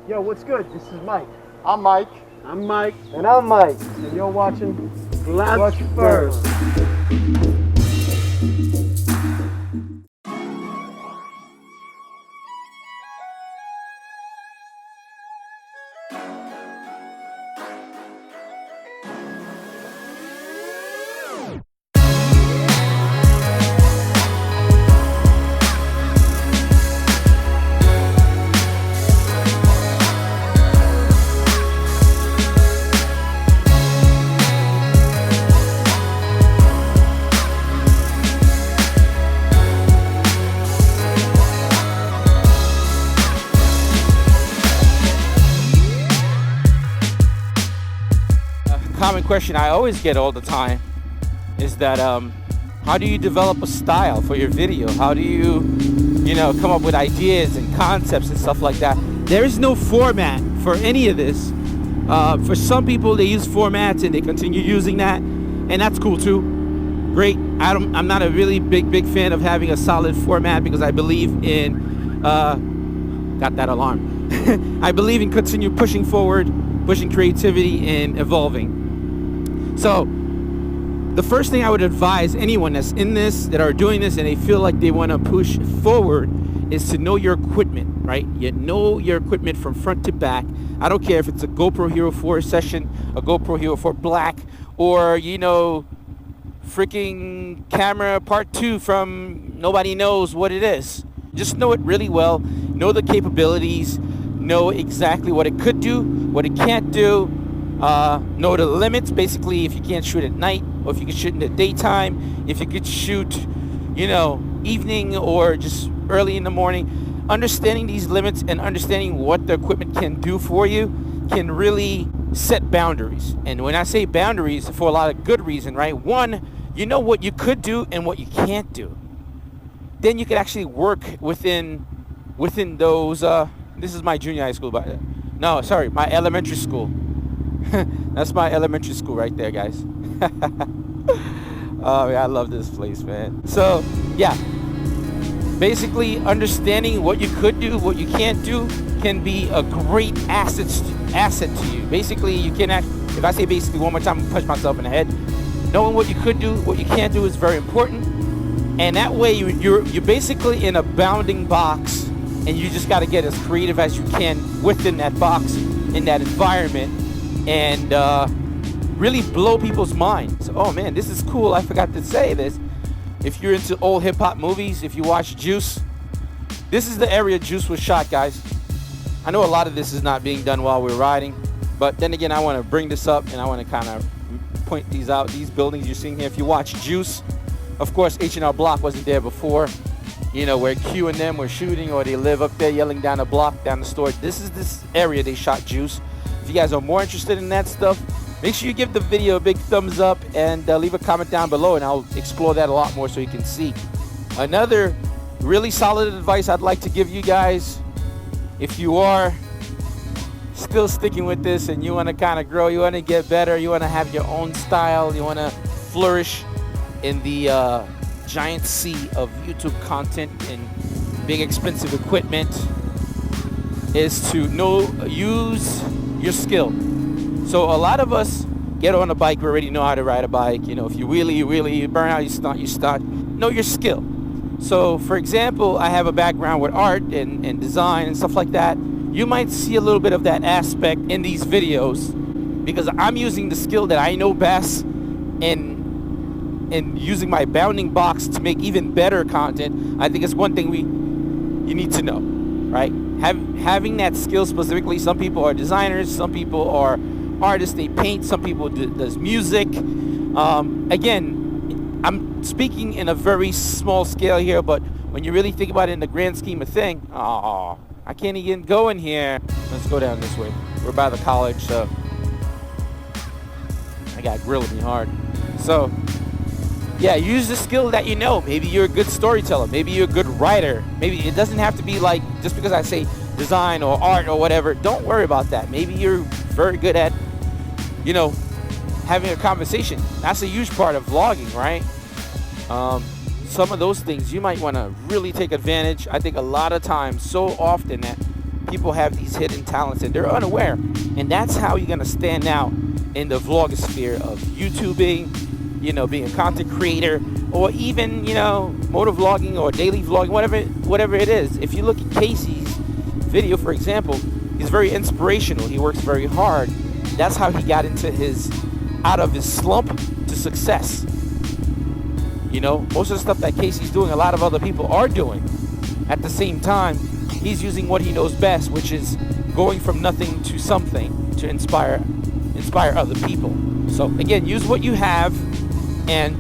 Yo, what's good? This is Mike. I'm Mike. I'm Mike. And I'm Mike. And you're watching What's First. Common question I always get all the time is that how do you develop a style for your video? How do you come up with ideas and concepts and stuff like that? There is no format for any of this. For some people, they use formats and they continue using that, and that's cool too. Great. I'm not a really big fan of having a solid format because I believe in got that alarm. I believe in continue pushing forward, pushing creativity and evolving. So the first thing I would advise anyone that's in this, that are doing this and they feel like they want to push forward, is to know your equipment, right? You know your equipment from front to back. I don't care if it's a GoPro Hero 4 Session, a GoPro Hero 4 Black, or freaking camera part 2 from nobody knows what it is. Just know it really well, know the capabilities, know exactly what it could do, what it can't do, know the limits. Basically, if you can't shoot at night, or if you can shoot in the daytime, if you could shoot, evening or just early in the morning. Understanding these limits and understanding what the equipment can do for you can really set boundaries. And when I say boundaries, for a lot of good reason, right? One, you know what you could do and what you can't do. Then you can actually work within those. This is my junior high school, but no, sorry, my elementary school. That's my elementary school right there, guys. Oh, man, I love this place, man. So, yeah. Basically, understanding what you could do, what you can't do, can be a great asset to you. Basically, you can act. If I say basically one more time, I'm punch myself in the head. Knowing what you could do, what you can't do is very important. And that way, you're basically in a bounding box, and you just got to get as creative as you can within that box, in that environment, and really blow people's minds. Oh man, this is cool. I forgot to say this. If you're into old hip-hop movies, if you watch Juice, this is the area Juice was shot, guys. I know a lot of this is not being done while we're riding, but then again, I want to bring this up and I want to kind of point these out. These buildings you're seeing here, if you watch Juice, of course, H&R Block wasn't there before, where Q and them were shooting, or they live up there yelling down the block, down the store. This is this area they shot Juice. If you guys are more interested in that stuff, make sure you give the video a big thumbs up and leave a comment down below, and I'll explore that a lot more so you can see. Another really solid advice I'd like to give you guys, if you are still sticking with this and you want to kind of grow, you want to get better, you want to have your own style, you want to flourish in the giant sea of YouTube content and big expensive equipment, is to use your skill. So a lot of us get on a bike, we already know how to ride a bike. If you really burn out, you start. Know your skill. So for example, I have a background with art and design and stuff like that. You might see a little bit of that aspect in these videos because I'm using the skill that I know best and using my bounding box to make even better content. I think it's one thing you need to know, right? Having that skill specifically. Some people are designers, some people are artists, they paint, some people does music. Again, I'm speaking in a very small scale here, but when you really think about it in the grand scheme of thing, I can't even go in here. Let's go down this way. We're by the college, so I got grilled me hard. So yeah, use the skill that you know. Maybe you're a good storyteller. Maybe you're a good writer. Maybe it doesn't have to be like, just because I say design or art or whatever, don't worry about that. Maybe you're very good at, having a conversation. That's a huge part of vlogging, right? Some of those things you might want to really take advantage. I think a lot of times, so often that people have these hidden talents and they're unaware. And that's how you're gonna stand out in the vlogosphere of YouTubing, you know, being a content creator, or even, you know, motovlogging or daily vlogging, whatever it is. If you look at Casey's video, for example, he's very inspirational. He works very hard. That's how he got out of his slump to success. You know, most of the stuff that Casey's doing, a lot of other people are doing. At the same time, he's using what he knows best, which is going from nothing to something to inspire other people. So again, use what you have and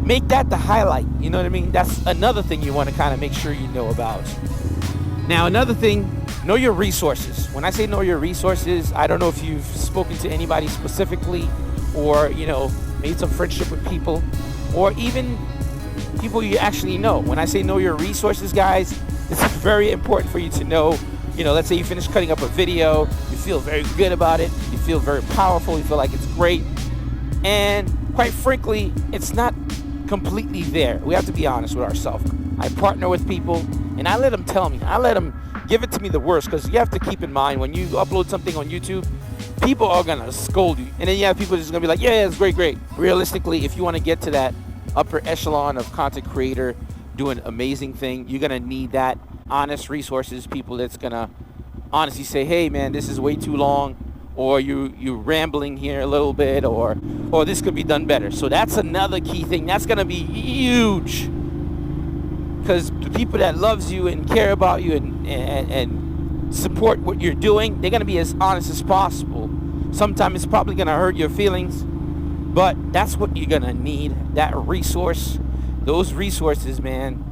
make that the highlight. You know what I mean? That's another thing you want to kind of make sure you know about. Now, another thing, know your resources. When I say know your resources, I don't know if you've spoken to anybody specifically, or, you know, made some friendship with people, or even people you actually know. When I say know your resources, guys, it's very important for you to know, you know, let's say you finish cutting up a video, you feel very good about it, you feel very powerful, you feel like it's great, and quite frankly, it's not completely there. We have to be honest with ourselves. I partner with people, and I let them tell me. I let them give it to me the worst, because you have to keep in mind, when you upload something on YouTube, people are going to scold you. And then you have people just going to be like, yeah, it's great. Realistically, if you want to get to that upper echelon of content creator doing amazing thing, you're going to need that honest resources, people that's going to honestly say, hey, man, this is way too long, or you're rambling here a little bit, or this could be done better. So that's another key thing. That's going to be huge, because the people that loves you and care about you and support what you're doing, they're going to be as honest as possible. Sometimes it's probably going to hurt your feelings, but that's what you're going to need, that resource. Those resources, man.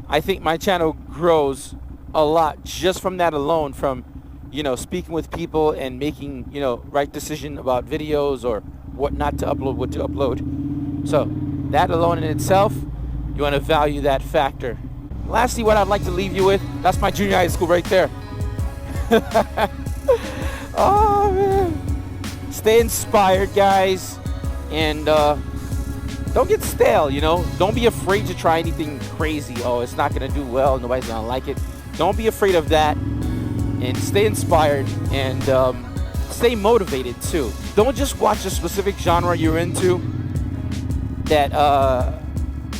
I think my channel grows a lot just from that alone, from, you know, speaking with people and making, you know, right decision about videos or what not to upload, what to upload. So that alone in itself, you want to value that factor. Lastly, what I'd like to leave you with, that's my junior high school right there. Oh, man. Stay inspired, guys. And don't get stale, you know. Don't be afraid to try anything crazy. Oh, it's not going to do well. Nobody's going to like it. Don't be afraid of that. And stay inspired and stay motivated, too. Don't just watch a specific genre you're into.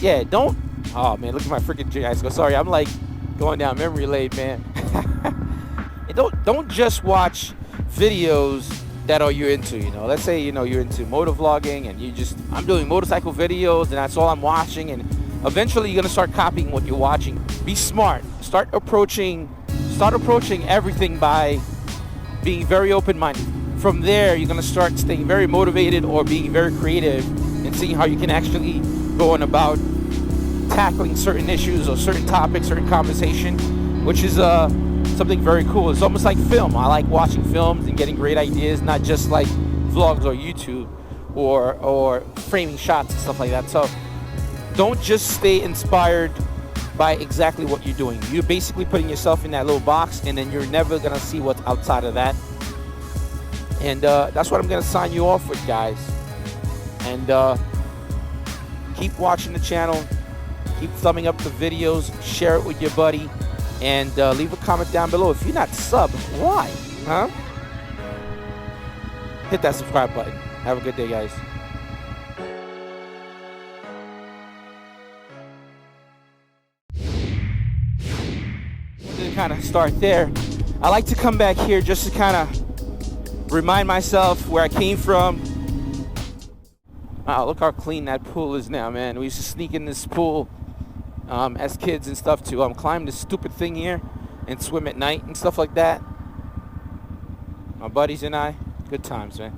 Yeah, don't. Oh, man, look at my freaking junior high school. Sorry, I'm like going down memory lane, man. Don't just watch videos that you're into, you know. Let's say, you know, you're into motovlogging and I'm doing motorcycle videos and that's all I'm watching, and eventually you're going to start copying what you're watching. Be smart. Start approaching everything by being very open-minded. From there, you're going to start staying very motivated or being very creative and seeing how you can actually go on about tackling certain issues or certain topics, certain conversation, which is something very cool. It's almost like film. I like watching films and getting great ideas, not just like vlogs or YouTube or framing shots and stuff like that. So don't just stay inspired by exactly what you're doing. You're basically putting yourself in that little box, and then you're never gonna see what's outside of that. And that's what I'm gonna sign you off with, guys. And keep watching the channel, keep thumbing up the videos, share it with your buddy, and leave a comment down below. If you're not subbed, why? Huh? Hit that subscribe button. Have a good day, guys. To kind of start there, I like to come back here just to kind of remind myself where I came from. Wow, look how clean that pool is now, man. We used to sneak in this pool as kids and stuff too. Climb this stupid thing here and swim at night and stuff like that. My buddies and I, good times, man.